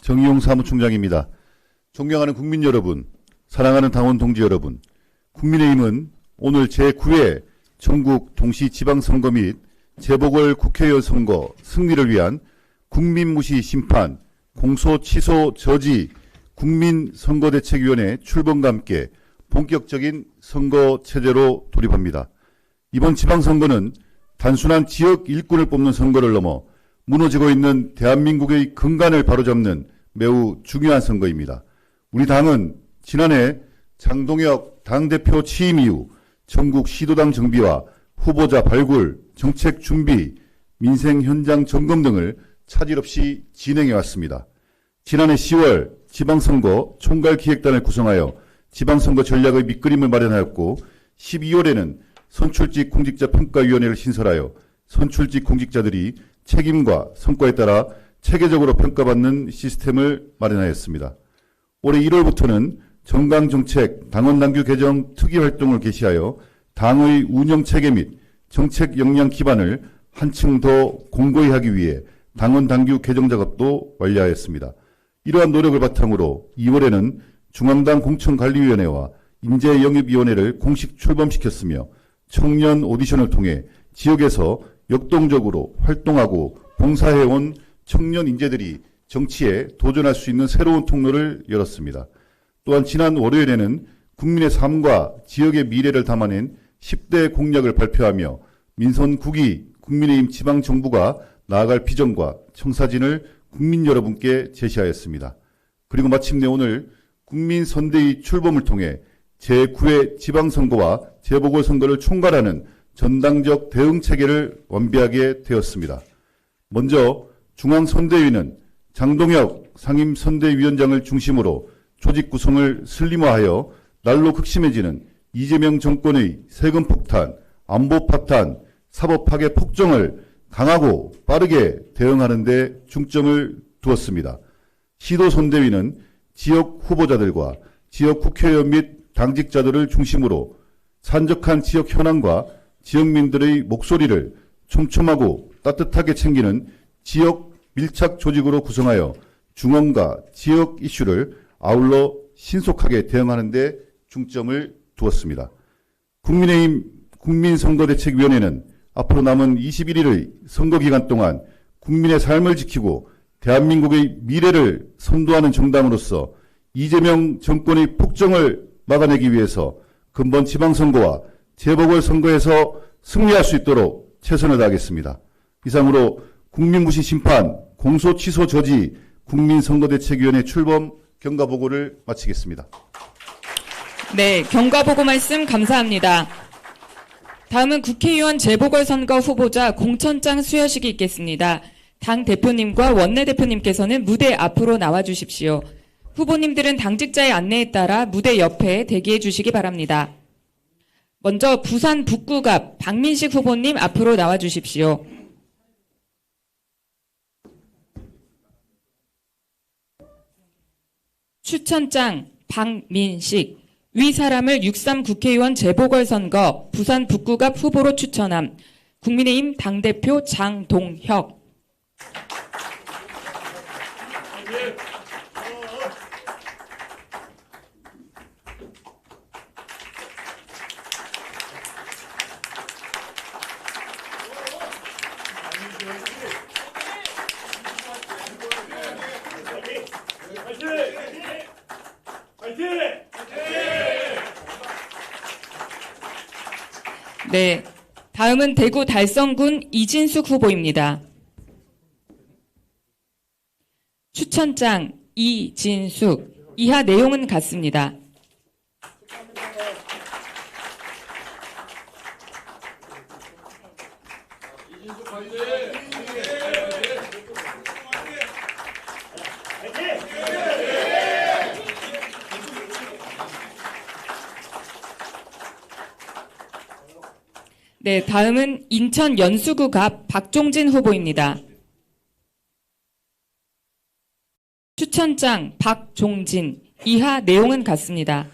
정의용 사무총장입니다. 존경하는 국민 여러분, 사랑하는 당원 동지 여러분, 국민의힘은 오늘 제9회 전국 동시지방선거 및 재보궐 국회의원 선거 승리를 위한 국민무시 심판, 공소 취소 저지 국민선거대책위원회 출범과 함께 본격적인 선거체제로 돌입합니다. 이번 지방선거는 단순한 지역 일꾼을 뽑는 선거를 넘어 무너지고 있는 대한민국의 근간을 바로잡는 매우 중요한 선거입니다. 우리 당은 지난해 장동혁 당대표 취임 이후 전국 시도당 정비와 후보자 발굴, 정책 준비, 민생 현장 점검 등을 차질 없이 진행해 왔습니다. 지난해 10월 지방선거 총괄기획단을 구성하여 지방선거 전략의 밑그림을 마련하였고 12월에는 선출직 공직자 평가위원회를 신설하여 선출직 공직자들이 책임과 성과에 따라 체계적으로 평가받는 시스템을 마련하였습니다. 올해 1월부터는 정강정책 당원당규 개정 특위활동을 개시하여 당의 운영체계 및 정책 역량 기반을 한층 더 공고히 하기 위해 당원당규 개정 작업도 완료하였습니다. 이러한 노력을 바탕으로 2월에는 중앙당 공천관리위원회와 인재영입위원회를 공식 출범시켰으며 청년 오디션을 통해 지역에서 역동적으로 활동하고 봉사해온 청년 인재들이 정치에 도전할 수 있는 새로운 통로를 열었습니다. 또한 지난 월요일에는 국민의 삶과 지역의 미래를 담아낸 10대 공약을 발표하며 민선 9기 국민의힘 지방정부가 나아갈 비전과 청사진을 국민 여러분께 제시하였습니다. 그리고 마침내 오늘 국민선대위 출범을 통해 제9회 지방선거와 재보궐선거를 총괄하는 전당적 대응체계를 완비하게 되었습니다. 먼저 중앙선대위는 장동혁 상임선대위원장을 중심으로 조직 구성을 슬림화하여 날로 극심해지는 이재명 정권의 세금 폭탄, 안보 파탄, 사법 파괴 폭정을 강하고 빠르게 대응하는 데 중점을 두었습니다. 시도선대위는 지역 후보자들과 지역 국회의원 및 당직자들을 중심으로 산적한 지역 현안과 지역민들의 목소리를 촘촘하고 따뜻하게 챙기는 지역 밀착 조직으로 구성하여 중앙과 지역 이슈를 아울러 신속하게 대응하는 데 중점을 두었습니다. 국민의힘 국민선거대책위원회는 앞으로 남은 21일의 선거기간 동안 국민의 삶을 지키고 대한민국의 미래를 선도하는 정당으로서 이재명 정권의 폭정을 막아내기 위해서 근본 지방선거와 재보궐선거에서 승리할 수 있도록 최선을 다하겠습니다. 이상으로 국민무시 심판, 공소 취소 저지 국민선거대책위원회 출범 경과보고를 마치겠습니다. 네, 경과보고 말씀 감사합니다. 다음은 국회의원 재보궐선거 후보자 공천장 수여식이 있겠습니다. 당 대표님과 원내대표님께서는 무대 앞으로 나와주십시오. 후보님들은 당직자의 안내에 따라 무대 옆에 대기해 주시기 바랍니다. 먼저 부산 북구갑 박민식 후보님 앞으로 나와주십시오. 추천장 박민식, 위 사람을 6.3 국회의원 재보궐선거 부산 북구갑 후보로 추천함. 국민의힘 당대표 장동혁. 네, 다음은 대구 달성군 이진숙 후보입니다. 추천장 이진숙, 이하 내용은 같습니다. 네, 다음은 인천 연수구갑 박종진 후보입니다. 추천장 박종진, 이하 내용은 같습니다.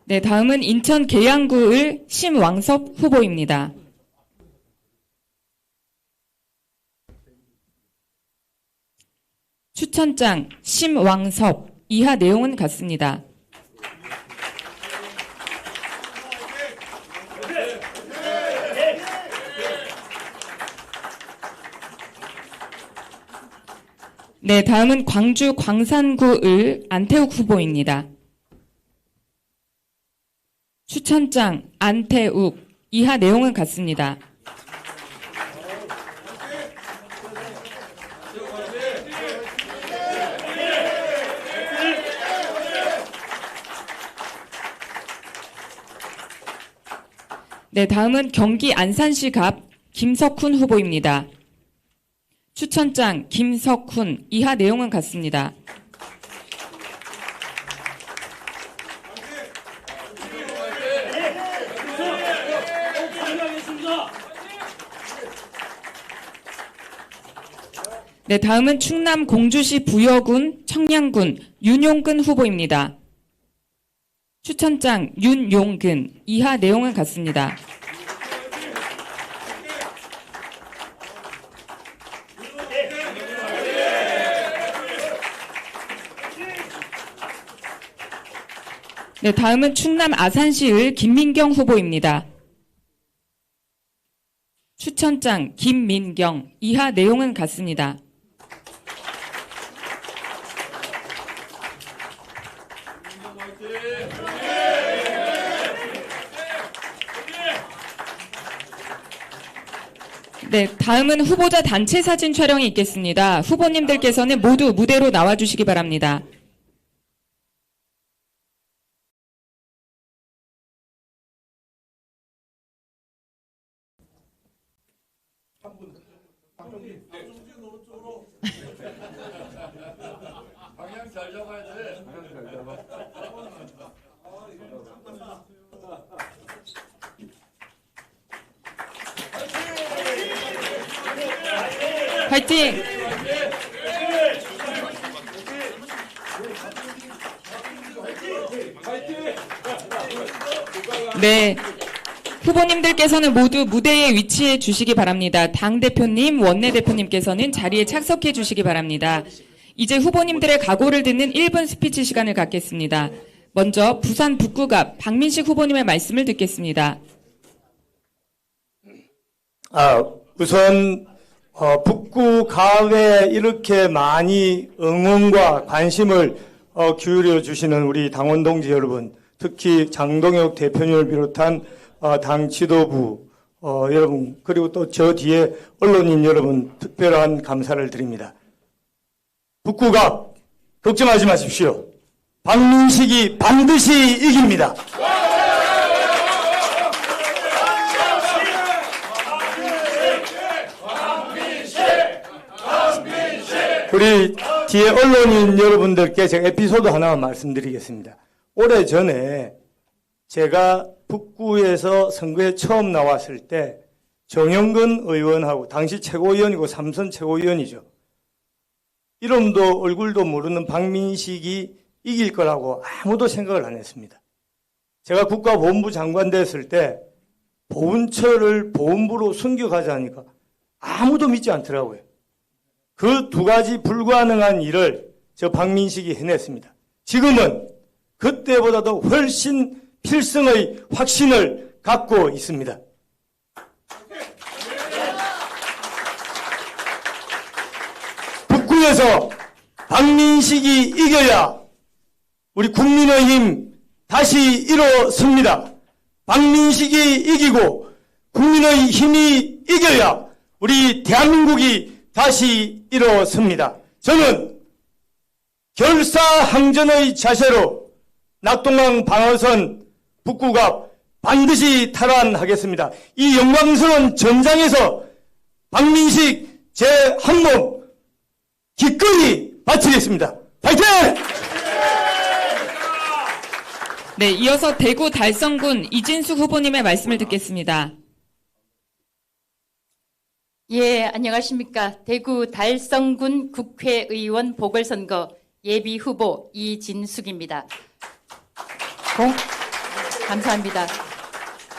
네, 다음은 인천 계양구을 심왕섭 후보입니다. 추천장 심왕섭. 이하 내용은 같습니다. 네, 다음은 광주 광산구을 안태욱 후보입니다. 추천장 안태욱. 이하 내용은 같습니다. 네, 다음은 경기 안산시갑 김석훈 후보입니다. 추천장 김석훈. 이하 내용은 같습니다. 네, 다음은 충남 공주시 부여군 청량군 윤용근 후보입니다. 추천장 윤용근. 이하 내용은 같습니다. 네, 다음은 충남 아산시을 김민경 후보입니다. 추천장 김민경. 이하 내용은 같습니다. 네, 다음은 후보자 단체 사진 촬영이 있겠습니다. 후보님들께서는 모두 무대로 나와주시기 바랍니다. 방향 잘 잡아야 돼. 화이팅! 네. 후보님들께서는 모두 무대에 위치해 주시기 바랍니다. 당대표님, 원내대표님께서는 자리에 착석해 주시기 바랍니다. 이제 후보님들의 각오를 듣는 1분 스피치 시간을 갖겠습니다. 먼저 부산 북구갑 박민식 후보님의 말씀을 듣겠습니다. 우선 북구갑에 이렇게 많이 응원과 관심을 기울여 주시는 우리 당원 동지 여러분, 특히 장동혁 대표님을 비롯한 당 지도부 여러분, 그리고 또 저 뒤에 언론인 여러분, 특별한 감사를 드립니다. 북구갑 걱정하지 마십시오. 박민식이 반드시 이깁니다. 우리 뒤에 언론인 여러분들께 제가 에피소드 하나만 말씀드리겠습니다. 오래전에 제가 북구에서 선거에 처음 나왔을 때 정영근 의원하고 당시 최고위원이고 삼선 최고위원이죠. 이름도 얼굴도 모르는 박민식이 이길 거라고 아무도 생각을 안 했습니다. 제가 국가보훈부 장관 됐을 때 보훈처를 보훈부로 승격하자니까 아무도 믿지 않더라고요. 그 두 가지 불가능한 일을 저 박민식이 해냈습니다. 지금은 그때보다도 훨씬 필승의 확신을 갖고 있습니다. 북구에서 박민식이 이겨야 우리 국민의힘 다시 일어섭니다. 박민식이 이기고 국민의 힘이 이겨야 우리 대한민국이 다시 일어섭니다. 저는 결사항전의 자세로 낙동강 방어선 북구갑 반드시 탈환하겠습니다. 이 영광스러운 전장에서 박민식 제 한 몸 기꺼이 바치겠습니다. 파이팅! 네, 이어서 대구 달성군 이진숙 후보님의 말씀을 듣겠습니다. 예, 안녕하십니까. 대구 달성군 국회의원 보궐선거 예비후보 이진숙입니다. 감사합니다.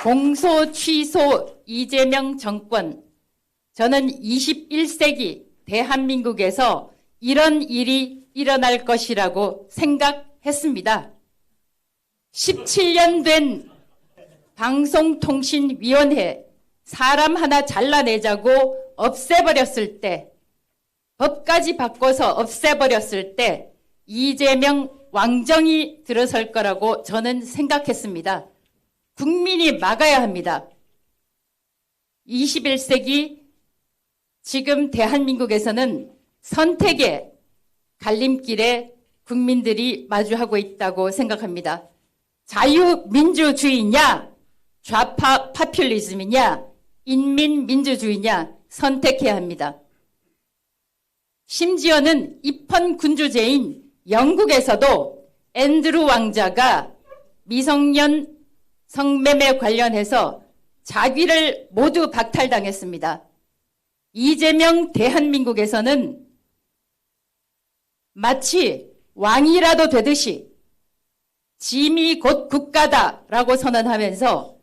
공소 취소 이재명 정권. 저는 21세기 대한민국에서 이런 일이 일어날 것이라고 생각했습니다. 17년 된 방송통신위원회 사람 하나 잘라내자고 없애버렸을 때, 법까지 바꿔서 없애버렸을 때 이재명 왕정이 들어설 거라고 저는 생각했습니다. 국민이 막아야 합니다. 21세기 지금 대한민국에서는 선택의 갈림길에 국민들이 마주하고 있다고 생각합니다. 자유민주주의냐, 좌파 파퓰리즘이냐, 인민민주주의냐 선택해야 합니다. 심지어는 입헌군주제인 영국에서도 앤드루 왕자가 미성년 성매매 관련해서 자귀를 모두 박탈당했습니다. 이재명 대한민국에서는 마치 왕이라도 되듯이 짐이 곧 국가다라고 선언하면서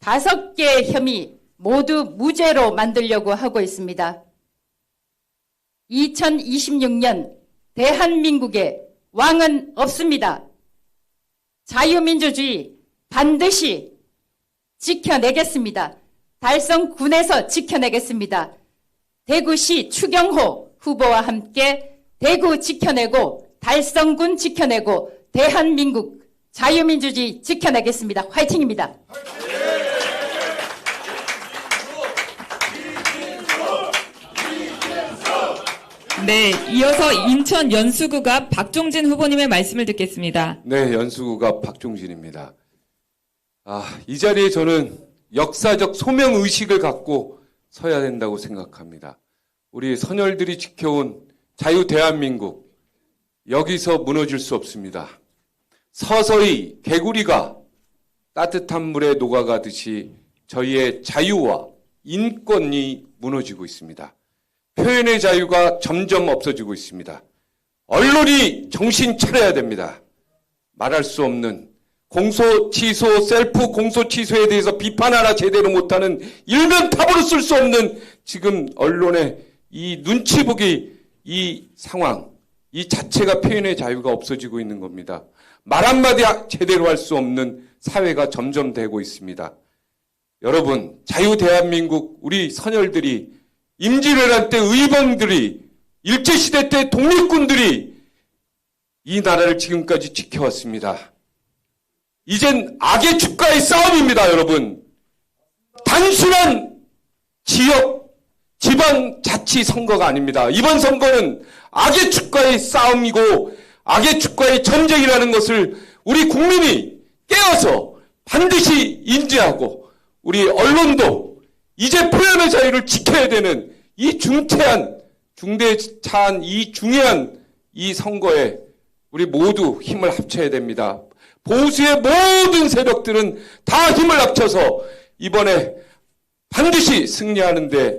5개의 혐의 모두 무죄로 만들려고 하고 있습니다. 2026년 대한민국에 왕은 없습니다. 자유민주주의 반드시 지켜내겠습니다. 달성군에서 지켜내겠습니다. 대구시 추경호 후보와 함께 대구 지켜내고 달성군 지켜내고 대한민국 자유민주주의 지켜내겠습니다. 화이팅입니다. 네, 이어서 인천 연수구가 박종진 후보님의 말씀을 듣겠습니다. 네, 연수구가 박종진입니다. 이 자리에 저는 역사적 소명의식을 갖고 서야 된다고 생각합니다. 우리 선열들이 지켜온 자유 대한민국, 여기서 무너질 수 없습니다. 서서히 개구리가 따뜻한 물에 녹아가듯이 저희의 자유와 인권이 무너지고 있습니다. 표현의 자유가 점점 없어지고 있습니다. 언론이 정신 차려야 됩니다. 말할 수 없는 공소 취소, 셀프 공소 취소에 대해서 비판 하나 제대로 못하는 일면 탑으로 쓸 수 없는 지금 언론의 이 눈치 보기 이 상황, 이 자체가 표현의 자유가 없어지고 있는 겁니다. 말 한마디 제대로 할 수 없는 사회가 점점 되고 있습니다. 여러분, 자유 대한민국 우리 선열들이 임진왜란 때 의병들이 일제시대 때 독립군들이 이 나라를 지금까지 지켜왔습니다. 이젠 악의 축과의 싸움입니다, 여러분. 단순한 지방자치 선거가 아닙니다. 이번 선거는 악의 축과의 싸움이고 악의 축과의 전쟁이라는 것을 우리 국민이 깨어서 반드시 인지하고 우리 언론도 이제 표현의 자유를 지켜야 되는 이 중대차한 이 중요한 이 선거에 우리 모두 힘을 합쳐야 됩니다. 보수의 모든 세력들은 다 힘을 합쳐서 이번에 반드시 승리하는 데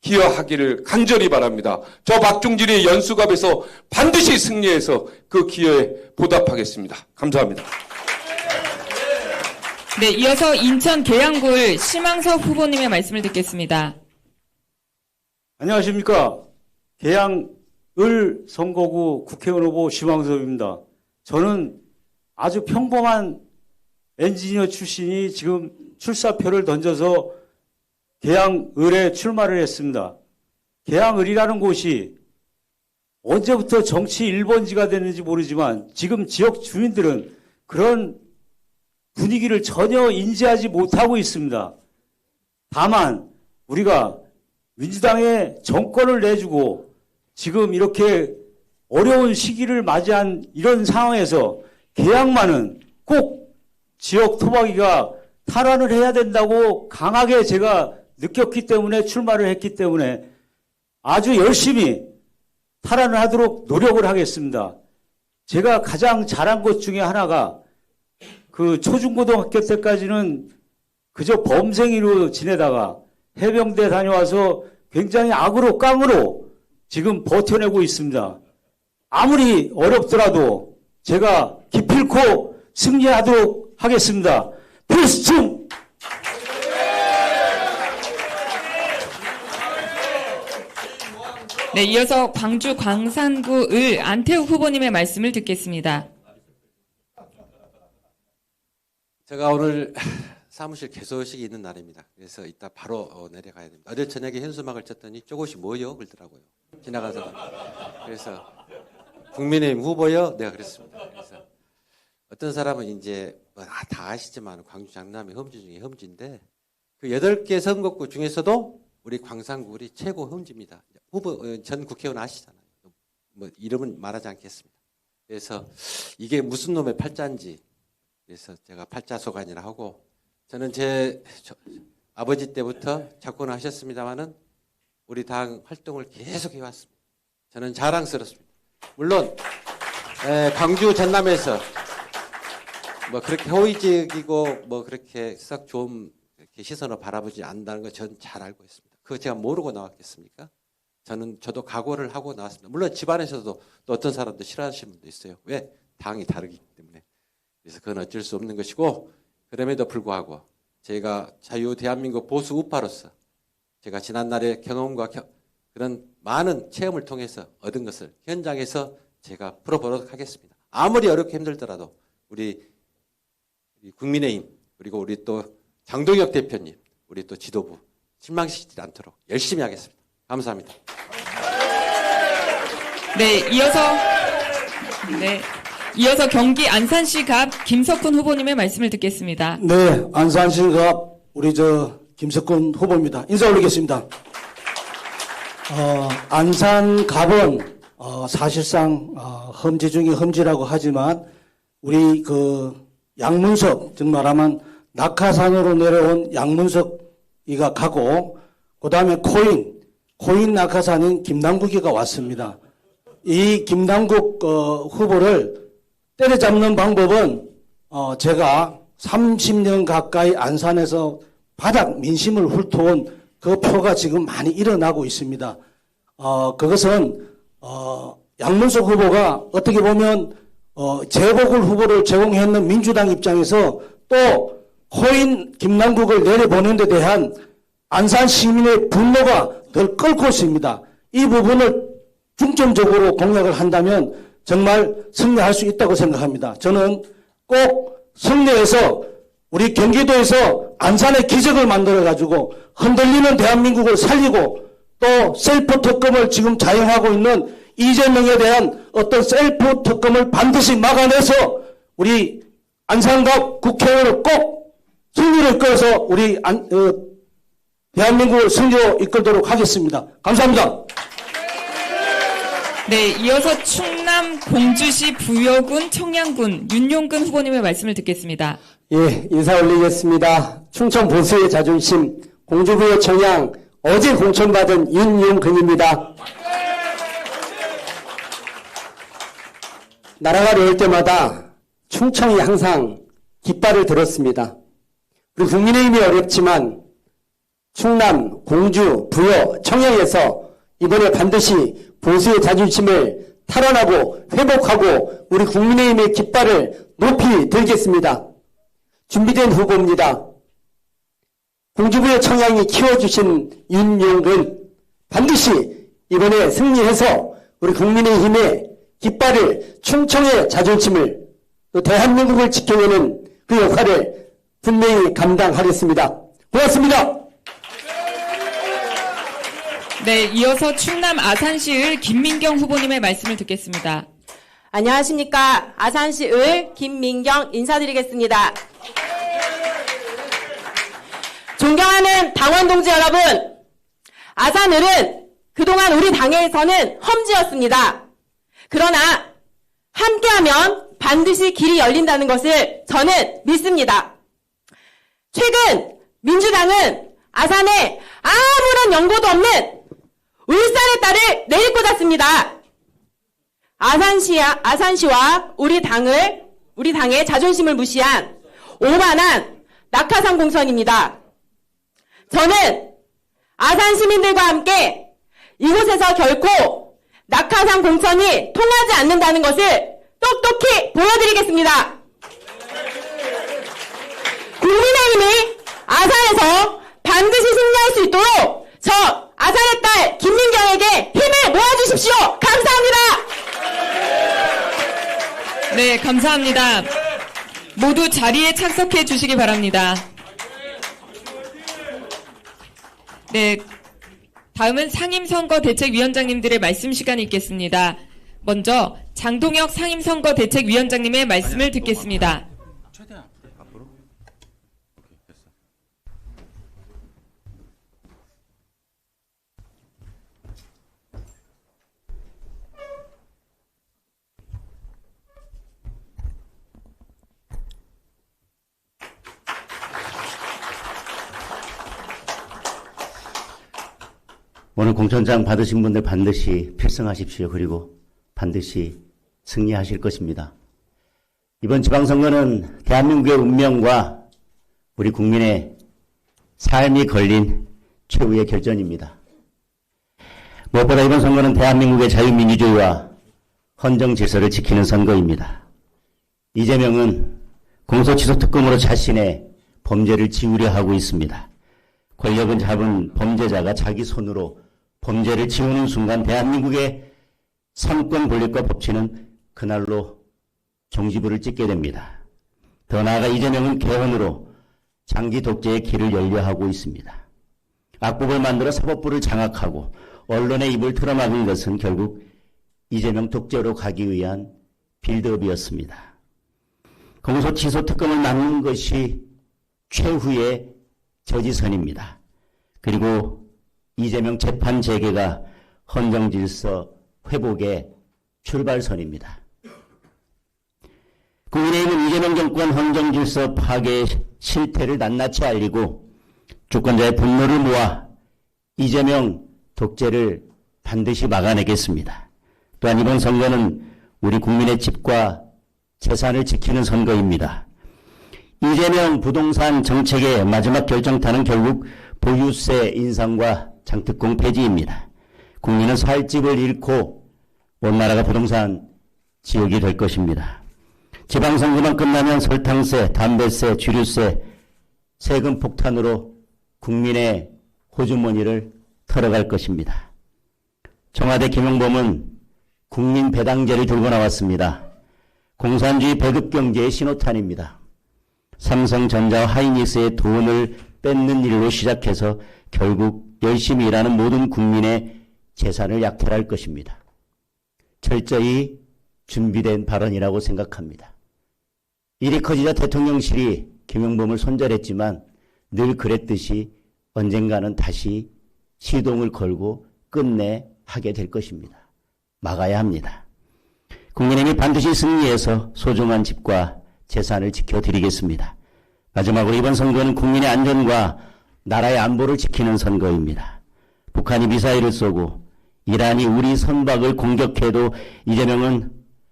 기여하기를 간절히 바랍니다. 저 박종진의 연수갑에서 반드시 승리해서 그 기여에 보답하겠습니다. 감사합니다. 네, 이어서 인천 계양굴 심항섭 후보님의 말씀을 듣겠습니다. 안녕하십니까. 계양을 선거구 국회의원 후보 심항섭입니다. 저는 아주 평범한 엔지니어 출신이 지금 출사표를 던져서 계양을에 출마를 했습니다. 계양을이라는 곳이 언제부터 정치 1번지가 됐는지 모르지만 지금 지역 주민들은 그런 분위기를 전혀 인지하지 못하고 있습니다. 다만 우리가 민주당에 정권을 내주고 지금 이렇게 어려운 시기를 맞이한 이런 상황에서 계양만은 꼭 지역 토박이가 탈환을 해야 된다고 강하게 제가 느꼈기 때문에 출마를 했기 때문에 아주 열심히 탈환을 하도록 노력을 하겠습니다. 제가 가장 잘한 것 중에 하나가 그 초중고등학교 때까지는 그저 범생이로 지내다가 해병대 다녀와서 굉장히 악으로 깡으로 지금 버텨내고 있습니다. 아무리 어렵더라도 제가 기필코 승리하도록 하겠습니다. 필승! 네, 이어서 광주 광산구 을 안태욱 후보님의 말씀을 듣겠습니다. 제가 오늘 사무실 개소식이 있는 날입니다. 그래서 이따 바로 내려가야 됩니다. 어제 저녁에 현수막을 쳤더니 조금씩 뭐요? 그러더라고요. 지나간 사람. 그래서 국민의힘 후보요? 내가 그랬습니다. 그래서 어떤 사람은 이제 다 아시지만 광주 장남이 험지 중에 험지인데 그 8개 선거구 중에서도 우리 광산구 우리 최고 험지입니다. 후보 전 국회의원 아시잖아요. 뭐 이름은 말하지 않겠습니다. 그래서 이게 무슨 놈의 팔자인지 그래서 제가 팔자소관이라 하고 저는 제 아버지 때부터 작권을 하셨습니다마는 우리 당 활동을 계속 해왔습니다. 저는 자랑스럽습니다. 물론 광주 전남에서 뭐 그렇게 호의적이고 뭐 그렇게 썩 좋은 이렇게 시선을 바라보지 않는다는 거 전 잘 알고 있습니다. 그거 제가 모르고 나왔겠습니까? 저도 각오를 하고 나왔습니다. 물론 집안에서도 또 어떤 사람도 싫어하시는 분도 있어요. 왜? 당이 다르기 때문에. 그래서 그건 어쩔 수 없는 것이고 그럼에도 불구하고 제가 자유 대한민국 보수 우파로서 제가 지난날의 경험과 그런 많은 체험을 통해서 얻은 것을 현장에서 제가 풀어보도록 하겠습니다. 아무리 어렵게 힘들더라도 우리 국민의힘 그리고 우리 또 장동혁 대표님 우리 또 지도부 실망시키지 않도록 열심히 하겠습니다. 감사합니다. 이어서 경기 안산시갑 김석훈 후보님의 말씀을 듣겠습니다. 네, 안산시갑 우리 김석훈 후보입니다. 인사 올리겠습니다. 안산갑은 사실상 험지 중에 험지라고 하지만 우리 양문석 즉 말하면 낙하산으로 내려온 양문석이가 가고 그 다음에 코인 낙하산인 김남국이가 왔습니다. 이 김남국 후보를 때려잡는 방법은 제가 30년 가까이 안산에서 바닥 민심을 훑어온 그 표가 지금 많이 일어나고 있습니다. 그것은 양문석 후보가 어떻게 보면 재보궐 후보를 제공했는 민주당 입장에서 또 코인 김남국을 내려보낸 데 대한 안산 시민의 분노가 덜 끓고 있습니다. 이 부분을 중점적으로 공략을 한다면 정말 승리할 수 있다고 생각합니다. 저는 꼭 승리해서 우리 경기도에서 안산의 기적을 만들어가지고 흔들리는 대한민국을 살리고 또 셀프 특검을 지금 자행하고 있는 이재명에 대한 어떤 셀프 특검을 반드시 막아내서 우리 안산갑 국회의원을 꼭 승리를 이끌어서 우리 대한민국을 승리로 이끌도록 하겠습니다. 감사합니다. 네, 이어서 충남 공주시 부여군 청양군 윤용근 후보님의 말씀을 듣겠습니다. 예, 인사 올리겠습니다. 충청 보수의 자존심, 공주부여 청양, 어제 공천받은 윤용근입니다. 나라가 어려울 때마다 충청이 항상 깃발을 들었습니다. 우리 국민의힘이 어렵지만 충남, 공주, 부여, 청양에서 이번에 반드시 보수의 자존심을 탈환하고 회복하고 우리 국민의힘의 깃발을 높이 들겠습니다. 준비된 후보입니다. 공주부의 청양이 키워주신 윤용근 반드시 이번에 승리해서 우리 국민의힘의 깃발을 충청의 자존심을 또 대한민국을 지켜내는 그 역할을 분명히 감당하겠습니다. 고맙습니다. 네, 이어서 충남 아산시을 김민경 후보님의 말씀을 듣겠습니다. 안녕하십니까. 아산시을 김민경 인사드리겠습니다. 존경하는 당원 동지 여러분, 아산을은 그동안 우리 당에서는 험지였습니다. 그러나 함께하면 반드시 길이 열린다는 것을 저는 믿습니다. 최근 민주당은 아산에 아무런 연고도 없는 울산의 딸을 내리꽂았습니다. 아산시와 우리 당의 자존심을 무시한 오만한 낙하산 공천입니다. 저는 아산 시민들과 함께 이곳에서 결코 낙하산 공천이 통하지 않는다는 것을 똑똑히 보여드리겠습니다. 국민의힘이 아산에서 반드시 승리할 수 있도록 저 아산의 딸 김민경에게 힘을 모아주십시오. 감사합니다. 네, 감사합니다. 모두 자리에 착석해 주시기 바랍니다. 네, 다음은 상임선거대책위원장님들의 말씀 시간이 있겠습니다. 먼저 장동혁 상임선거대책위원장님의 말씀을 듣겠습니다. 오늘 공천장 받으신 분들 반드시 필승하십시오. 그리고 반드시 승리하실 것입니다. 이번 지방선거는 대한민국의 운명과 우리 국민의 삶이 걸린 최후의 결전입니다. 무엇보다 이번 선거는 대한민국의 자유민주주의와 헌정질서를 지키는 선거입니다. 이재명은 공소취소특검으로 자신의 범죄를 지우려 하고 있습니다. 권력은 잡은 범죄자가 자기 손으로 범죄를 지우는 순간 대한민국의 삼권 분립과 법치는 그날로 종지부를 찍게 됩니다. 더 나아가 이재명은 개헌으로 장기 독재의 길을 열려 하고 있습니다. 악법을 만들어 사법부를 장악하고 언론의 입을 틀어막은 것은 결국 이재명 독재로 가기 위한 빌드업이었습니다. 공소취소 특검을 막는 것이 최후의 저지선입니다. 그리고 이재명 재판 재개가 헌정질서 회복의 출발선입니다. 국민의힘은 이재명 정권 헌정질서 파괴의 실태를 낱낱이 알리고 주권자의 분노를 모아 이재명 독재를 반드시 막아내겠습니다. 또한 이번 선거는 우리 국민의 집과 재산을 지키는 선거입니다. 이재명 부동산 정책의 마지막 결정타는 결국 보유세 인상과 장특공 폐지입니다. 국민은 살 집을 잃고 온 나라가 부동산 지옥이 될 것입니다. 지방선거만 끝나면 설탕세, 담배세, 주류세, 세금 폭탄으로 국민의 호주머니를 털어갈 것입니다. 청와대 김용범은 국민 배당제를 들고 나왔습니다. 공산주의 배급경제의 신호탄입니다. 삼성전자와 하이닉스의 돈을 뺏는 일로 시작해서 결국 열심히 일하는 모든 국민의 재산을 약탈할 것입니다. 철저히 준비된 발언이라고 생각합니다. 일이 커지자 대통령실이 김용범을 손절했지만 늘 그랬듯이 언젠가는 다시 시동을 걸고 끝내 하게 될 것입니다. 막아야 합니다. 국민의힘이 반드시 승리해서 소중한 집과 재산을 지켜드리겠습니다. 마지막으로 이번 선거는 국민의 안전과 나라의 안보를 지키는 선거입니다. 북한이 미사일을 쏘고 이란이 우리 선박을 공격해도 이재명은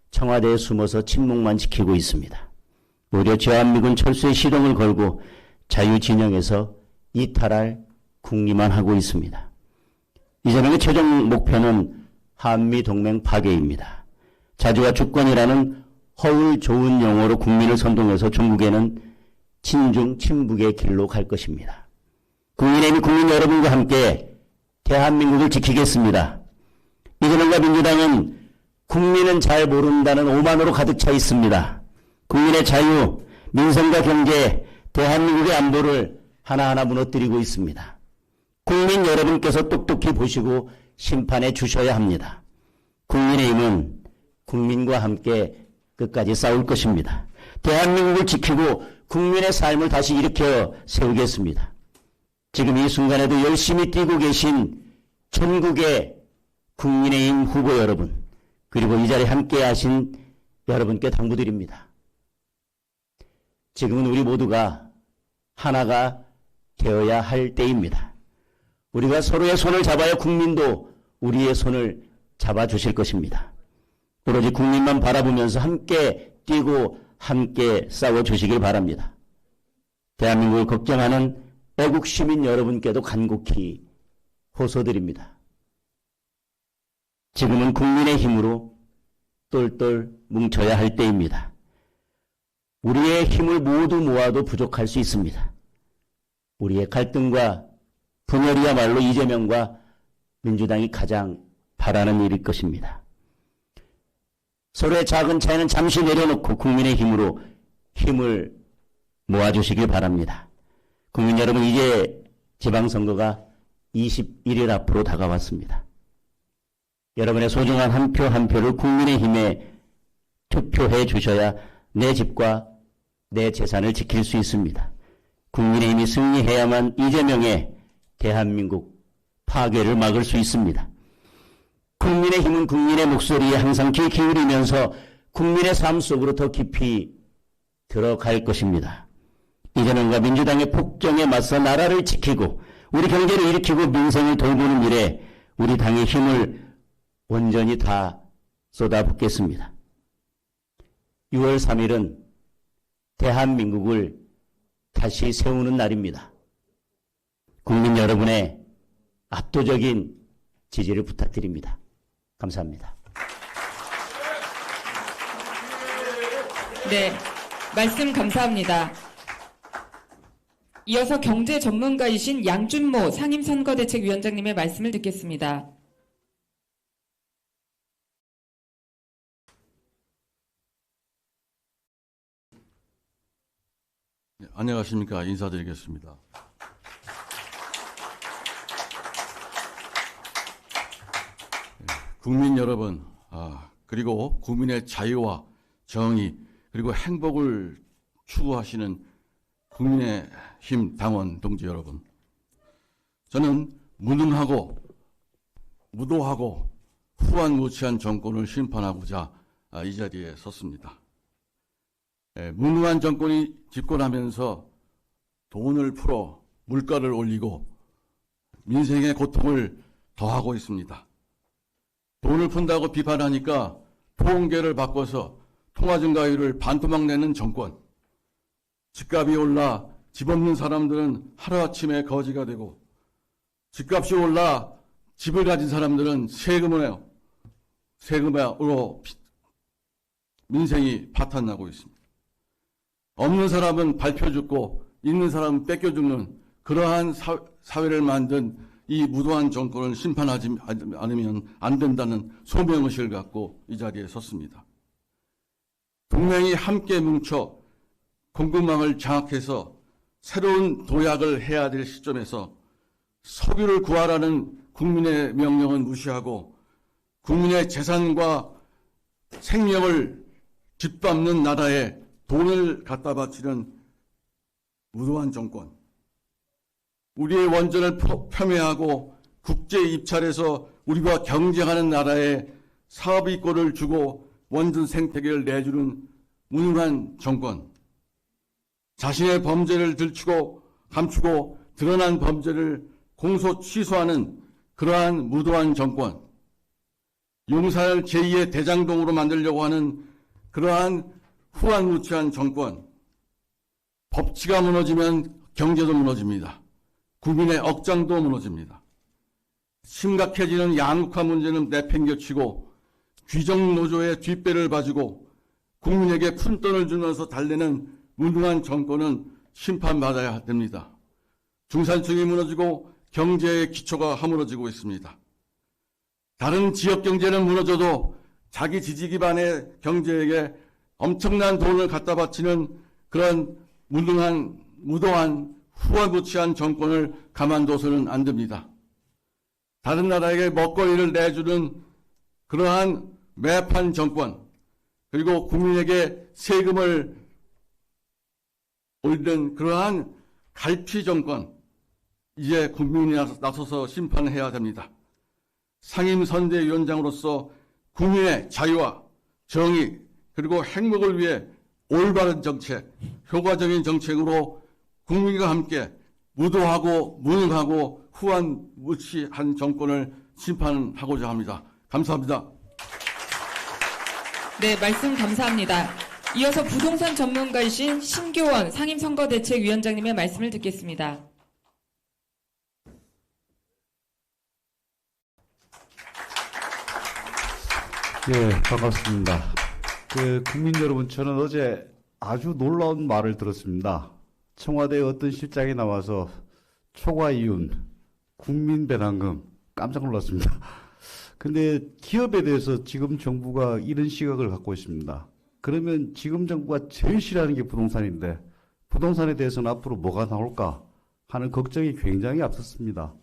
청와대에 숨어서 침묵만 지키고 있습니다. 오히려 주한미군 철수의 시동을 걸고 자유진영에서 이탈할 궁리만 하고 있습니다. 이재명의 최종 목표는 한미동맹 파괴입니다. 자주와 주권이라는 허울 좋은 용어로 국민을 선동해서 중국에는 친중 친북의 길로 갈 것입니다. 국민의힘이 국민 여러분과 함께 대한민국을 지키겠습니다. 이재명과 민주당은 국민은 잘 모른다는 오만으로 가득 차 있습니다. 국민의 자유, 민생과 경제, 대한민국의 안보를 하나하나 무너뜨리고 있습니다. 국민 여러분께서 똑똑히 보시고 심판해 주셔야 합니다. 국민의힘은 국민과 함께 끝까지 싸울 것입니다. 대한민국을 지키고 국민의 삶을 다시 일으켜 세우겠습니다. 지금 이 순간에도 열심히 뛰고 계신 전국의 국민의힘 후보 여러분, 그리고 이 자리에 함께 하신 여러분께 당부드립니다. 지금은 우리 모두가 하나가 되어야 할 때입니다. 우리가 서로의 손을 잡아야 국민도 우리의 손을 잡아주실 것입니다. 오로지 국민만 바라보면서 함께 뛰고 함께 싸워주시길 바랍니다. 대한민국을 걱정하는 애국 시민 여러분께도 간곡히 호소드립니다. 지금은 국민의 힘으로 똘똘 뭉쳐야 할 때입니다. 우리의 힘을 모두 모아도 부족할 수 있습니다. 우리의 갈등과 분열이야말로 이재명과 민주당이 가장 바라는 일일 것입니다. 서로의 작은 차이는 잠시 내려놓고 국민의 힘으로 힘을 모아주시길 바랍니다. 국민 여러분, 이제 지방선거가 21일 앞으로 다가왔습니다. 여러분의 소중한 한 표 한 표를 국민의힘에 투표해 주셔야 내 집과 내 재산을 지킬 수 있습니다. 국민의힘이 승리해야만 이재명의 대한민국 파괴를 막을 수 있습니다. 국민의힘은 국민의 목소리에 항상 귀 기울이면서 국민의 삶 속으로 더 깊이 들어갈 것입니다. 이재명과 민주당의 폭정에 맞서 나라를 지키고 우리 경제를 일으키고 민생을 돌보는 일에 우리 당의 힘을 온전히 다 쏟아붓겠습니다. 6월 3일은 대한민국을 다시 세우는 날입니다. 국민 여러분의 압도적인 지지를 부탁드립니다. 감사합니다. 네, 말씀 감사합니다. 이어서 경제 전문가이신 양준모 상임선거대책위원장님의 말씀을 듣겠습니다. 네, 안녕하십니까. 인사드리겠습니다. 국민 여러분, 그리고 국민의 자유와 정의, 그리고 행복을 추구하시는 국민의힘 당원 동지 여러분, 저는 무능하고 무도하고 후한무치한 정권을 심판하고자 이 자리에 섰습니다. 무능한 정권이 집권하면서 돈을 풀어 물가를 올리고 민생의 고통을 더하고 있습니다. 돈을 푼다고 비판하니까 통계를 바꿔서 통화증가율을 반토막 내는 정권, 집값이 올라 집 없는 사람들은 하루아침에 거지가 되고 집값이 올라 집을 가진 사람들은 세금으로 민생이 파탄나고 있습니다. 없는 사람은 밟혀 죽고 있는 사람은 뺏겨 죽는 그러한 사회를 만든 이 무도한 정권을 심판하지 않으면 안 된다는 소명의식을 갖고 이 자리에 섰습니다. 동맹이 함께 뭉쳐 공급망을 장악해서 새로운 도약을 해야 될 시점에서 석유를 구하라는 국민의 명령은 무시하고 국민의 재산과 생명을 짓밟는 나라에 돈을 갖다 바치는 무도한 정권, 우리의 원전을 폄훼하고 국제 입찰에서 우리와 경쟁하는 나라에 사업이권을 주고 원전 생태계를 내주는 무능한 정권, 자신의 범죄를 감추고 드러난 범죄를 공소 취소하는 그러한 무도한 정권, 용산을 제2의 대장동으로 만들려고 하는 그러한 후한무치한 정권, 법치가 무너지면 경제도 무너집니다. 국민의 억장도 무너집니다. 심각해지는 양극화 문제는 내팽겨치고 귀정노조의 뒷배를 봐주고 국민에게 푼돈을 주면서 달래는 무능한 정권은 심판받아야 됩니다. 중산층이 무너지고 경제의 기초가 허물어지고 있습니다. 다른 지역 경제는 무너져도 자기 지지 기반의 경제에게 엄청난 돈을 갖다 바치는 그런 무도한 후한무치한 정권을 가만둬서는 안 됩니다. 다른 나라에게 먹거리를 내주는 그러한 매판 정권, 그리고 국민에게 세금을 올리는 그러한 갈피 정권, 이제 국민이 나서서 심판해야 됩니다. 상임선대위원장으로서 국민의 자유와 정의 그리고 행복을 위해 올바른 정책, 효과적인 정책으로 국민과 함께 무도하고 무능하고 후한무치한 정권을 심판하고자 합니다. 감사합니다. 네, 말씀 감사합니다. 이어서 부동산 전문가이신 신교원 상임선거대책위원장님의 말씀을 듣겠습니다. 예, 반갑습니다. 국민 여러분, 저는 어제 아주 놀라운 말을 들었습니다. 청와대 어떤 실장이 나와서 초과 이윤, 국민 배당금 깜짝 놀랐습니다. 근데 기업에 대해서 지금 정부가 이런 시각을 갖고 있습니다. 그러면 지금 정부가 제일 싫어하는 게 부동산인데 부동산에 대해서는 앞으로 뭐가 나올까 하는 걱정이 굉장히 앞섰습니다.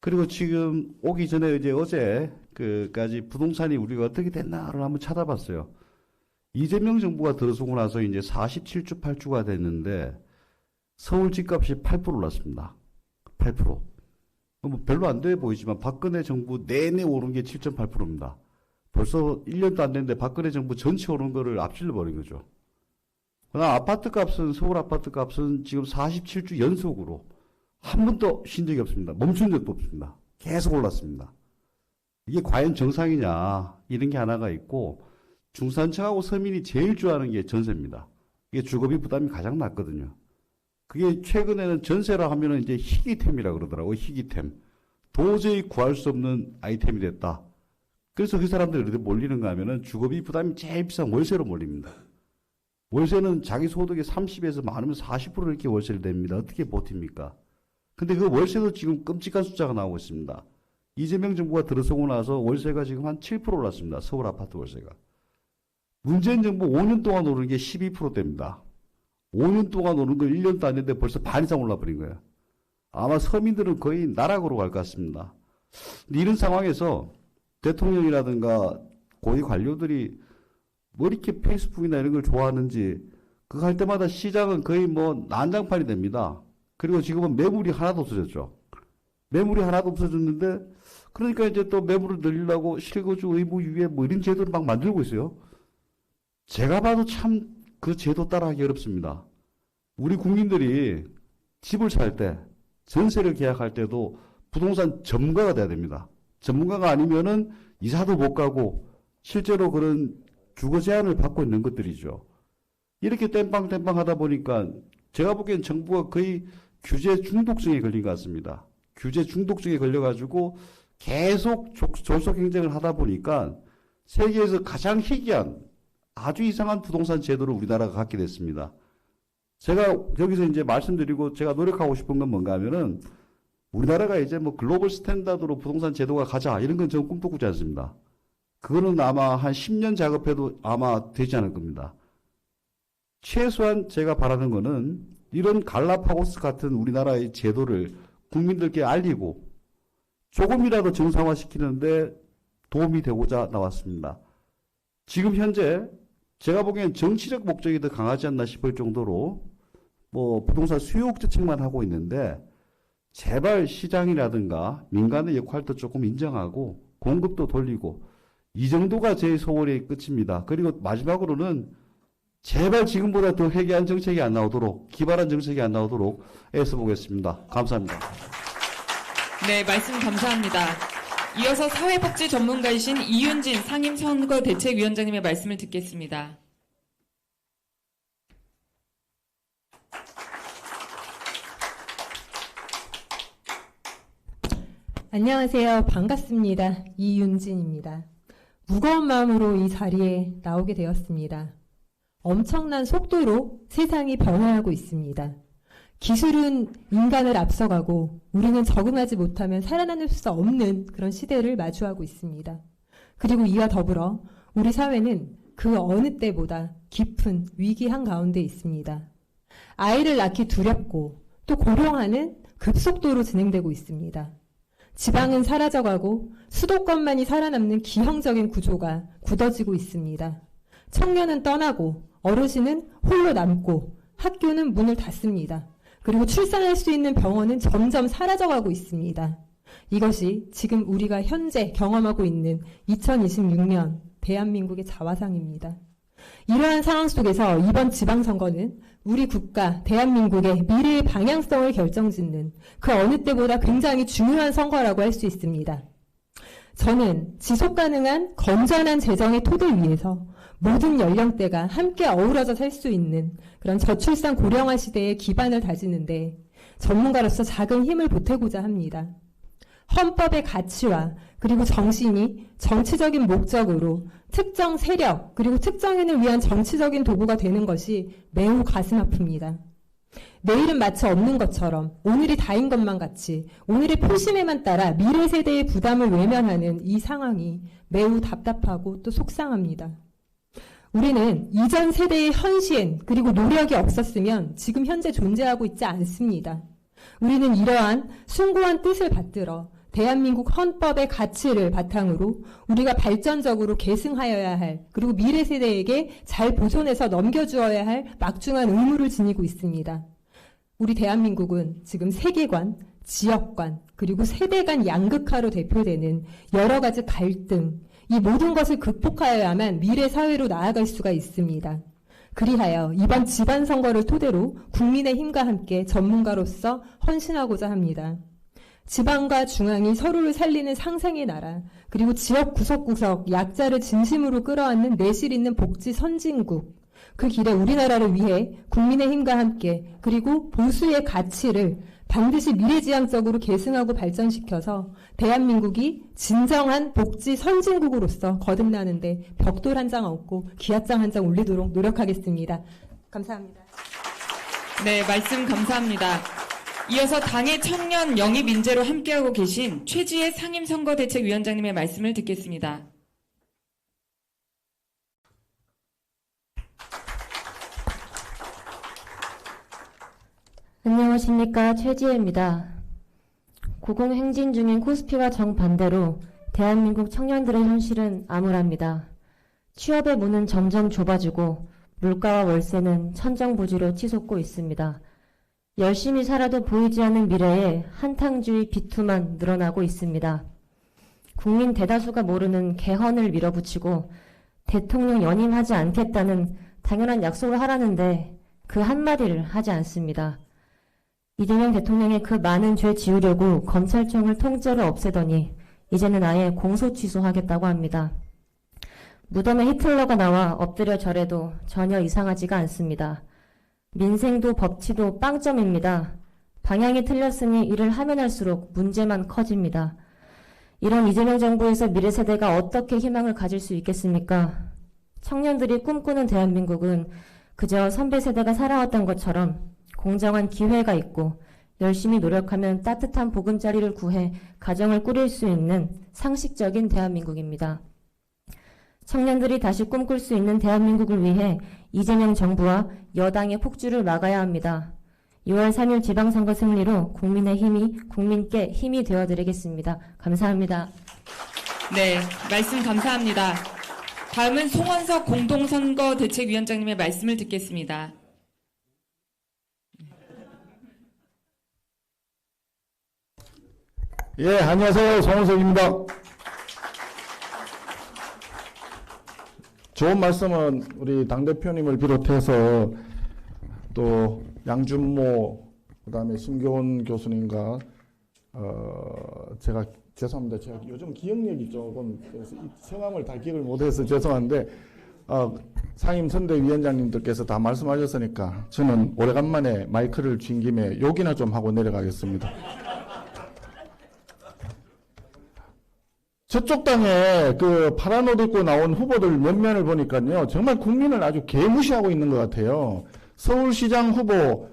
그리고 지금 오기 전에 이제 어제 그까지 부동산이 우리가 어떻게 됐나를 한번 찾아봤어요. 이재명 정부가 들어서고 나서 이제 47주 8주가 됐는데 서울 집값이 8% 올랐습니다. 8%. 뭐 별로 안 돼 보이지만 박근혜 정부 내내 오른 게 7.8%입니다. 벌써 1년도 안 됐는데 박근혜 정부 전체 오른 거를 앞질러 버린 거죠. 그다음 아파트 값은, 서울 아파트 값은 지금 47주 연속으로 한 번도 쉰 적이 없습니다. 멈춘 적도 없습니다. 계속 올랐습니다. 이게 과연 정상이냐, 이런 게 하나가 있고, 중산층하고 서민이 제일 좋아하는 게 전세입니다. 이게 주거비 부담이 가장 낮거든요. 그게 최근에는 전세라 하면은 이제 희귀템이라 그러더라고요. 희귀템. 도저히 구할 수 없는 아이템이 됐다. 그래서 그 사람들이 어디 몰리는가 하면은 주거비 부담이 제일 비싼 월세로 몰립니다. 월세는 자기 소득의 30에서 많으면 40% 이렇게 월세를 냅니다. 어떻게 버팁니까? 근데 그 월세도 지금 끔찍한 숫자가 나오고 있습니다. 이재명 정부가 들어서고 나서 월세가 지금 한 7% 올랐습니다. 서울 아파트 월세가. 문재인 정부 5년 동안 오른 게 12%대입니다. 5년 동안 오른 거 1년도 안 됐는데 벌써 반 이상 올라버린 거예요. 아마 서민들은 거의 나락으로 갈 것 같습니다. 근데 이런 상황에서 대통령이라든가 고위 관료들이 뭐 이렇게 페이스북이나 이런 걸 좋아하는지 그거 할 때마다 시장은 거의 뭐 난장판이 됩니다. 그리고 지금은 매물이 하나도 없어졌죠. 매물이 하나도 없어졌는데 그러니까 이제 또 매물을 늘리려고 실거주 의무 유예 뭐 이런 제도를 막 만들고 있어요. 제가 봐도 참 그 제도 따라하기 어렵습니다. 우리 국민들이 집을 살 때, 전세를 계약할 때도 부동산 전문가가 돼야 됩니다. 전문가가 아니면은 이사도 못 가고 실제로 그런 주거 제한을 받고 있는 것들이죠. 이렇게 땜빵 하다 보니까 제가 보기엔 정부가 거의 규제 중독증에 걸린 것 같습니다. 규제 중독증에 걸려가지고 계속 졸속 경쟁을 하다 보니까 세계에서 가장 희귀한 아주 이상한 부동산 제도를 우리나라가 갖게 됐습니다. 제가 여기서 이제 말씀드리고 제가 노력하고 싶은 건 뭔가 하면은 우리나라가 이제 뭐 글로벌 스탠다드로 부동산 제도가 가자 이런 건 저는 꿈도 꾸지 않습니다. 그거는 아마 한 10년 작업해도 아마 되지 않을 겁니다. 최소한 제가 바라는 거는 이런 갈라파고스 같은 우리나라의 제도를 국민들께 알리고 조금이라도 정상화시키는데 도움이 되고자 나왔습니다. 지금 현재 제가 보기엔 정치적 목적이 더 강하지 않나 싶을 정도로 뭐 부동산 수요 억제책만 하고 있는데 제발 시장이라든가 민간의 역할도 조금 인정하고 공급도 돌리고 이 정도가 제 소원의 끝입니다. 그리고 마지막으로는 제발 지금보다 더 회개한 정책이 안 나오도록 기발한 정책이 안 나오도록 애써보겠습니다. 감사합니다. 네, 말씀 감사합니다. 이어서 사회복지 전문가이신 이윤진 상임선거대책위원장님의 말씀을 듣겠습니다. 안녕하세요. 반갑습니다. 이윤진입니다. 무거운 마음으로 이 자리에 나오게 되었습니다. 엄청난 속도로 세상이 변화하고 있습니다. 기술은 인간을 앞서가고 우리는 적응하지 못하면 살아남을 수 없는 그런 시대를 마주하고 있습니다. 그리고 이와 더불어 우리 사회는 그 어느 때보다 깊은 위기 한가운데 있습니다. 아이를 낳기 두렵고 또 고령화는 급속도로 진행되고 있습니다. 지방은 사라져가고 수도권만이 살아남는 기형적인 구조가 굳어지고 있습니다. 청년은 떠나고 어르신은 홀로 남고 학교는 문을 닫습니다. 그리고 출산할 수 있는 병원은 점점 사라져가고 있습니다. 이것이 지금 우리가 현재 경험하고 있는 2026년 대한민국의 자화상입니다. 이러한 상황 속에서 이번 지방선거는 우리 국가 대한민국의 미래의 방향성을 결정짓는 그 어느 때보다 굉장히 중요한 선거라고 할 수 있습니다. 저는 지속가능한 건전한 재정의 토대를 위해서 모든 연령대가 함께 어우러져 살 수 있는 그런 저출산 고령화 시대의 기반을 다지는데 전문가로서 작은 힘을 보태고자 합니다. 헌법의 가치와 그리고 정신이 정치적인 목적으로 특정 세력 그리고 특정인을 위한 정치적인 도구가 되는 것이 매우 가슴 아픕니다. 내일은 마치 없는 것처럼 오늘이 다인 것만 같이 오늘의 표심에만 따라 미래 세대의 부담을 외면하는 이 상황이 매우 답답하고 또 속상합니다. 우리는 이전 세대의 헌신 그리고 노력이 없었으면 지금 현재 존재하고 있지 않습니다. 우리는 이러한 숭고한 뜻을 받들어 대한민국 헌법의 가치를 바탕으로 우리가 발전적으로 계승하여야 할 그리고 미래 세대에게 잘 보존해서 넘겨주어야 할 막중한 의무를 지니고 있습니다. 우리 대한민국은 지금 세계관, 지역관, 그리고 세대 간 양극화로 대표되는 여러 가지 갈등, 이 모든 것을 극복하여야만 미래 사회로 나아갈 수가 있습니다. 그리하여 이번 지방선거를 토대로 국민의힘과 함께 전문가로서 헌신하고자 합니다. 지방과 중앙이 서로를 살리는 상생의 나라, 그리고 지역 구석구석 약자를 진심으로 끌어안는 내실 있는 복지 선진국, 그 길에 우리나라를 위해 국민의힘과 함께 그리고 보수의 가치를 반드시 미래지향적으로 계승하고 발전시켜서 대한민국이 진정한 복지 선진국으로서 거듭나는데 벽돌 한 장 얹고 기아장 한 장 올리도록 노력하겠습니다. 감사합니다. 네, 말씀 감사합니다. 이어서 당의 청년 영입 인재로 함께하고 계신 최지혜 상임선거대책위원장님의 말씀을 듣겠습니다. 안녕하십니까, 최지혜입니다. 고공행진 중인 코스피와 정반대로 대한민국 청년들의 현실은 암울합니다. 취업의 문은 점점 좁아지고 물가와 월세는 천정부지로 치솟고 있습니다. 열심히 살아도 보이지 않는 미래에 한탕주의 비투만 늘어나고 있습니다. 국민 대다수가 모르는 개헌을 밀어붙이고 대통령 연임하지 않겠다는 당연한 약속을 하라는데 그 한마디를 하지 않습니다. 이재명 대통령의 그 많은 죄 지우려고 검찰청을 통째로 없애더니 이제는 아예 공소 취소하겠다고 합니다. 무덤에 히틀러가 나와 엎드려 절해도 전혀 이상하지가 않습니다. 민생도 법치도 빵점입니다. 방향이 틀렸으니 일을 하면 할수록 문제만 커집니다. 이런 이재명 정부에서 미래 세대가 어떻게 희망을 가질 수 있겠습니까? 청년들이 꿈꾸는 대한민국은 그저 선배 세대가 살아왔던 것처럼 공정한 기회가 있고 열심히 노력하면 따뜻한 보금자리를 구해 가정을 꾸릴 수 있는 상식적인 대한민국입니다. 청년들이 다시 꿈꿀 수 있는 대한민국을 위해 이재명 정부와 여당의 폭주를 막아야 합니다. 6월 3일 지방선거 승리로 국민의 국민께 힘이 되어드리겠습니다. 감사합니다. 네, 말씀 감사합니다. 다음은 송원석 공동선거대책위원장님의 말씀을 듣겠습니다. 예, 안녕하세요. 송원석입니다. 좋은 말씀은 우리 당대표님을 비롯해서 또 양준모, 그 다음에 심교원 교수님과, 제가 죄송합니다. 제가 요즘 기억력이 조금, 그래서 이 성함을 다 기억을 못해서 죄송한데, 상임선대위원장님들께서 다 말씀하셨으니까 저는 오래간만에 마이크를 쥔 김에 욕이나 좀 하고 내려가겠습니다. 저쪽 당에 그 파란 옷 입고 나온 후보들 몇면을 보니까요, 정말 국민을 아주 개무시하고 있는 것 같아요. 서울시장 후보,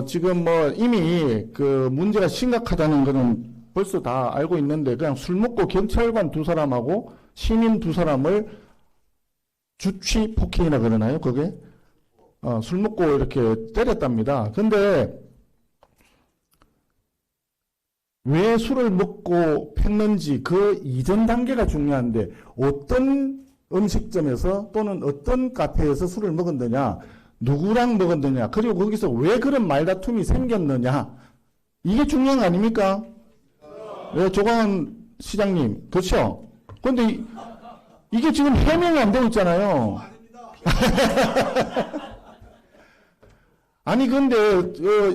지금 뭐 이미 그 문제가 심각하다는 거는 벌써 다 알고 있는데, 그냥 술 먹고 경찰관 2사람하고 시민 2사람을 주취 폭행이라 그러나요, 그게? 술 먹고 이렇게 때렸답니다. 근데 왜 술을 먹고 폈는지 그 이전 단계가 중요한데, 어떤 음식점에서 또는 어떤 카페에서 술을 먹었느냐, 누구랑 먹었느냐, 그리고 거기서 왜 그런 말다툼이 생겼느냐, 이게 중요한 거 아닙니까? 네, 조광은 시장님, 그렇죠? 그런데 이게 지금 해명이 안 되고 있잖아요. 아니 근데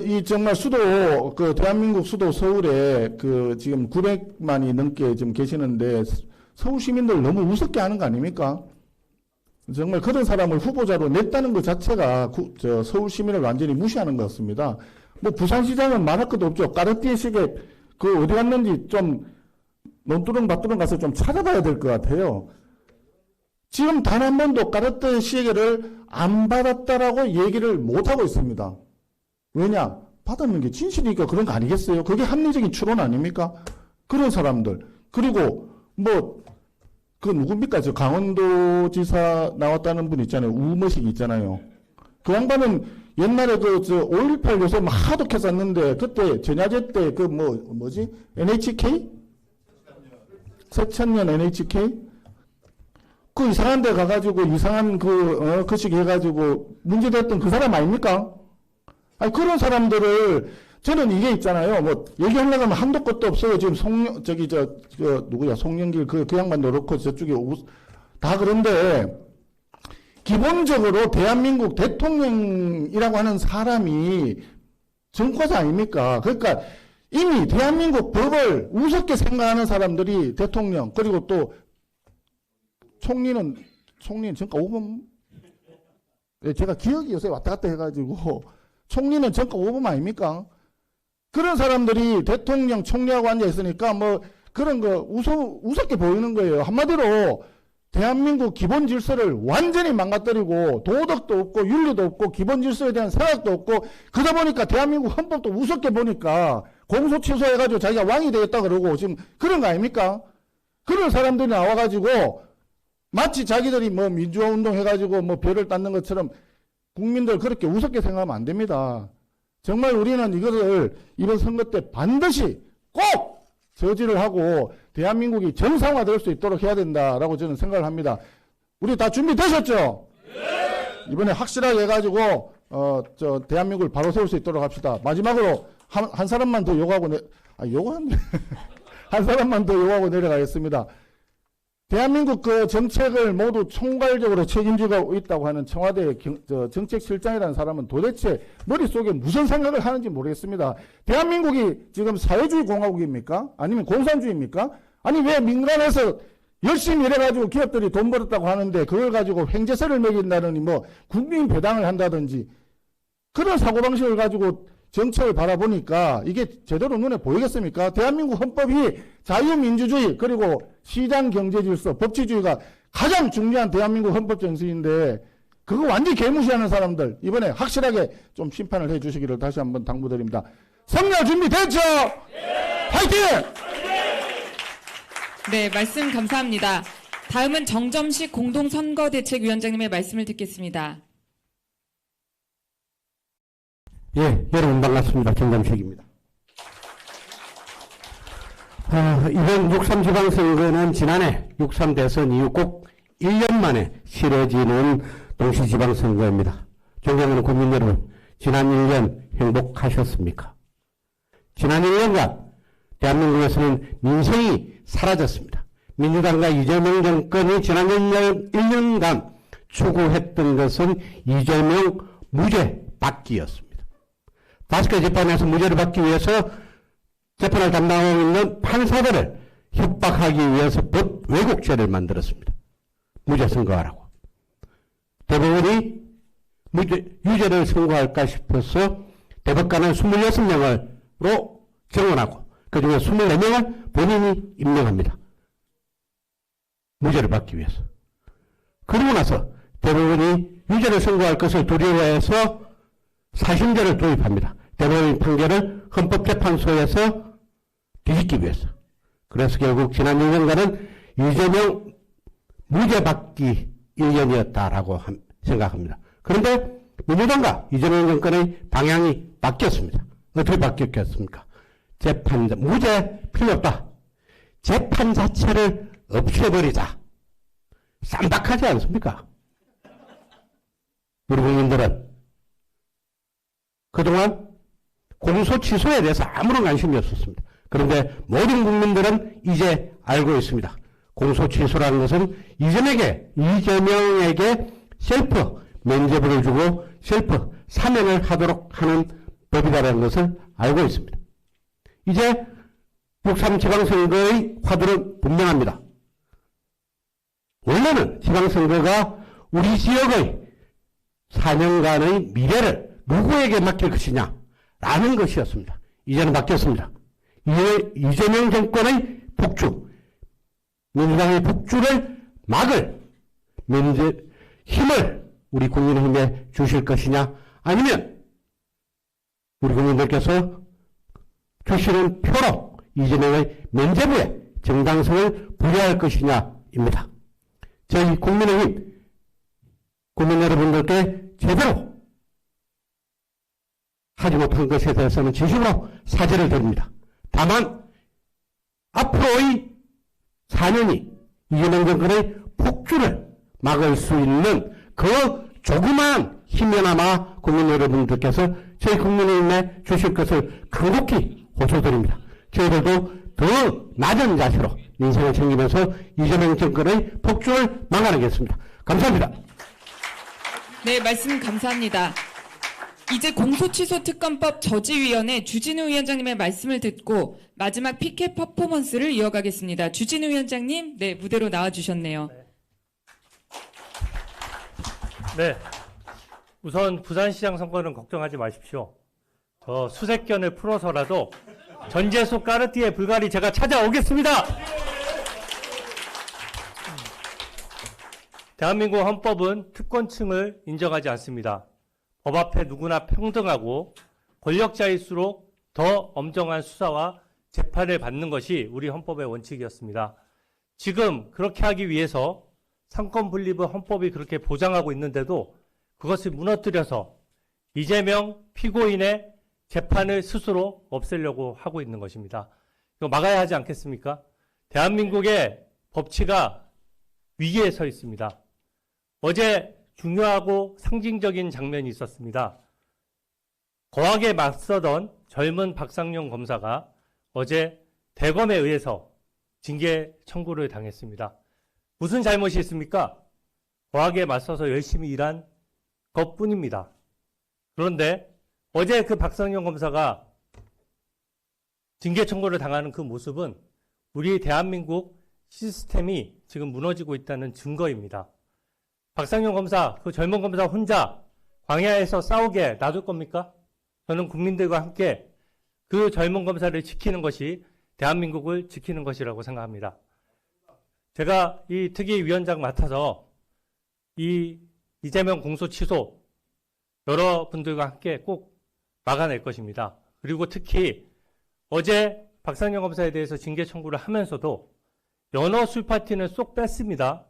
이 정말 수도, 그 대한민국 수도 서울에 그 지금 900만이 넘게 지금 계시는데 서울 시민들 너무 우습게 하는 거 아닙니까? 정말 그런 사람을 후보자로 냈다는 것 자체가 서울 시민을 완전히 무시하는 것 같습니다. 뭐 부산시장은 말할 것도 없죠. 까르띠에식의 그 어디 갔는지 좀 논두렁밭두렁 가서 좀 찾아봐야 될 것 같아요. 지금 단 한 번도 까르띠에 시계를 안 받았다라고 얘기를 못하고 있습니다. 왜냐? 받았는 게 진실이니까 그런 거 아니겠어요? 그게 합리적인 추론 아닙니까? 그런 사람들. 그리고 그 누굽니까? 저 강원도지사 나왔다는 분 있잖아요. 우머식 있잖아요. 그 양반은 옛날에 5.18 요새 막 하도 했었는데 그때 전야제 때 뭐지? NHK? 서천년 NHK? 그 이상한 데 가가지고 이상한 거식 해가지고 문제됐던 그 사람 아닙니까? 아니, 그런 사람들을, 저는 이게 있잖아요. 얘기하려고 하면 한도 끝도 없어요. 지금 송영길 그 양반도 그렇고 저쪽에 다 그런데, 기본적으로 대한민국 대통령이라고 하는 사람이 정권자 아닙니까? 그러니까 이미 대한민국 법을 우습게 생각하는 사람들이 대통령, 그리고 또 총리는 정가 5번, 제가 기억이 요새 왔다 갔다 해가지고, 총리는 정가 5번 아닙니까? 그런 사람들이 대통령, 총리하고 앉아있으니까 그런 거 우습게 보이는 거예요. 한마디로 대한민국 기본 질서를 완전히 망가뜨리고 도덕도 없고 윤리도 없고 기본 질서에 대한 생각도 없고 그러다 보니까 대한민국 헌법도 우습게 보니까 공소 취소해가지고 자기가 왕이 되겠다 그러고 지금 그런 거 아닙니까? 그런 사람들이 나와가지고 마치 자기들이 민주화 운동 해가지고 별을 땄는 것처럼 국민들 그렇게 우습게 생각하면 안 됩니다. 정말 우리는 이거를 이번 선거 때 반드시 꼭 저지를 하고 대한민국이 정상화될 수 있도록 해야 된다라고 저는 생각을 합니다. 우리 다 준비되셨죠? 네. 이번에 확실하게 해가지고 대한민국을 바로 세울 수 있도록 합시다. 마지막으로 한 사람만 더 요구하고 한 사람만 더 요구하고 내려가겠습니다. 대한민국 그 정책을 모두 총괄적으로 책임지고 있다고 하는 청와대 정책실장이라는 사람은 도대체 머릿속에 무슨 생각을 하는지 모르겠습니다. 대한민국이 지금 사회주의 공화국입니까? 아니면 공산주의입니까? 아니 왜 민간에서 열심히 일해가지고 기업들이 돈 벌었다고 하는데 그걸 가지고 횡재세를 매긴다느니 국민 배당을 한다든지 그런 사고방식을 가지고 정책을 바라보니까 이게 제대로 눈에 보이겠습니까? 대한민국 헌법이 자유민주주의 그리고 시장 경제 질서, 법치주의가 가장 중요한 대한민국 헌법 정신인데 그거 완전히 개무시하는 사람들 이번에 확실하게 좀 심판을 해 주시기를 다시 한번 당부드립니다. 성렬 준비됐죠? 네. 화이팅! 네, 말씀 감사합니다. 다음은 정점식 공동선거대책위원장님의 말씀을 듣겠습니다. 예, 여러분 반갑습니다. 정점식입니다. 이번 6.3 지방선거는 지난해 6.3 대선 이후 꼭 1년 만에 치러지는 동시지방선거입니다. 존경하는 국민 여러분, 지난 1년 행복하셨습니까? 지난 1년간 대한민국에서는 민생이 사라졌습니다. 민주당과 이재명 정권이 지난 1년간 추구했던 것은 이재명 무죄 받기였습니다. 5개 재판에서 무죄를 받기 위해서 재판을 담당하고 있는 판사들을 협박하기 위해서 법 왜곡죄를 만들었습니다. 무죄 선고하라고. 대법원이 유죄를 선고할까 싶어서 대법관은 26명으로 정원하고 그중에 24명을 본인이 임명합니다. 무죄를 받기 위해서. 그러고 나서 대법원이 유죄를 선고할 것을 두려워해서 사심죄를 도입합니다. 대법원의 판결을 헌법재판소에서 뒤집기 위해서. 그래서 결국 지난 1년간은 이재명 무죄 받기 1년이었다라고 생각합니다. 그런데 민주당과 이재명 정권의 방향이 바뀌었습니다. 어떻게 바뀌었겠습니까? 재판자, 무죄 필요 없다. 재판 자체를 없애버리자. 쌈박하지 않습니까? 우리 국민들은 그동안 공소 취소에 대해서 아무런 관심이 없었습니다. 그런데 모든 국민들은 이제 알고 있습니다. 공소 취소라는 것은 이재명에게 셀프 면죄부를 주고 셀프 사면을 하도록 하는 법이라는 것을 알고 있습니다. 이제 6.3 지방선거의 화두는 분명합니다. 원래는 지방선거가 우리 지역의 4년간의 미래를 누구에게 맡길 것이냐 라는 것이었습니다. 이제는 바뀌었습니다. 이재명 정권의 폭주, 민주당의 폭주를 막을 힘을 우리 국민의힘에 주실 것이냐, 아니면 우리 국민들께서 주시는 표로 이재명의 면죄부에 정당성을 부여할 것이냐입니다. 저희 국민의힘 국민 여러분들께 제대로 하지 못한 것에 대해서는 진심으로 사죄를 드립니다. 다만 앞으로의 4년이 이재명 정권의 폭주를 막을 수 있는 그 조그마한 힘이나마 국민 여러분들께서 저희 국민의힘에 주실 것을 간곡히 호소드립니다. 저희들도 더 낮은 자세로 민생을 챙기면서 이재명 정권의 폭주를 막아내겠습니다. 감사합니다. 네, 말씀 감사합니다. 이제 공소취소특검법 저지위원회 주진우 위원장님의 말씀을 듣고 마지막 피켓 퍼포먼스를 이어가겠습니다. 주진우 위원장님, 네, 무대로 나와주셨네요. 네. 우선 부산시장 선거는 걱정하지 마십시오. 저 수색견을 풀어서라도 전재수 까르띠에 불가리 제가 찾아오겠습니다. 대한민국 헌법은 특권층을 인정하지 않습니다. 법 앞에 누구나 평등하고 권력자일수록 더 엄정한 수사와 재판을 받는 것이 우리 헌법의 원칙이었습니다. 지금 그렇게 하기 위해서 상권 분립을 헌법이 그렇게 보장하고 있는데도 그것을 무너뜨려서 이재명 피고인의 재판을 스스로 없애려고 하고 있는 것입니다. 이거 막아야 하지 않겠습니까? 대한민국의 법치가 위기에 서 있습니다. 어제 중요하고 상징적인 장면이 있었습니다. 거하게 맞서던 젊은 박상용 검사가 어제 대검에 의해서 징계 청구를 당했습니다. 무슨 잘못이 있습니까? 거하게 맞서서 열심히 일한 것뿐입니다. 그런데 어제 그 박상용 검사가 징계 청구를 당하는 그 모습은 우리 대한민국 시스템이 지금 무너지고 있다는 증거입니다. 박상용 검사, 그 젊은 검사 혼자 광야에서 싸우게 놔둘 겁니까? 저는 국민들과 함께 그 젊은 검사를 지키는 것이 대한민국을 지키는 것이라고 생각합니다. 제가 이 특위위원장 맡아서 이 이재명 공소 취소 여러분들과 함께 꼭 막아낼 것입니다. 그리고 특히 어제 박상용 검사에 대해서 징계 청구를 하면서도 연어 술파티는 쏙 뺐습니다.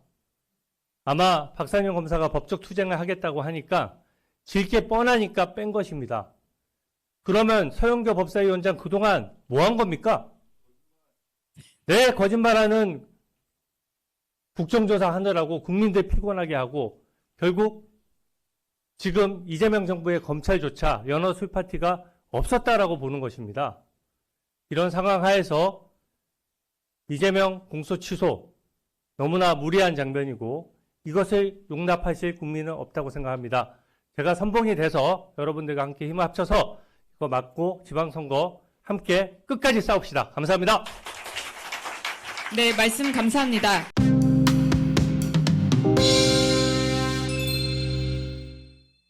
아마 박상용 검사가 법적 투쟁을 하겠다고 하니까 질 게 뻔하니까 뺀 것입니다. 그러면 서영교 법사위원장 그동안 뭐 한 겁니까? 네, 거짓말하는 국정조사 하느라고 국민들 피곤하게 하고 결국 지금 이재명 정부의 검찰조차 연어 술파티가 없었다라고 보는 것입니다. 이런 상황 하에서 이재명 공소 취소 너무나 무리한 장면이고 이것을 용납하실 국민은 없다고 생각합니다. 제가 선봉이 돼서 여러분들과 함께 힘을 합쳐서 이거 막고 지방선거 함께 끝까지 싸웁시다. 감사합니다. 네, 말씀 감사합니다.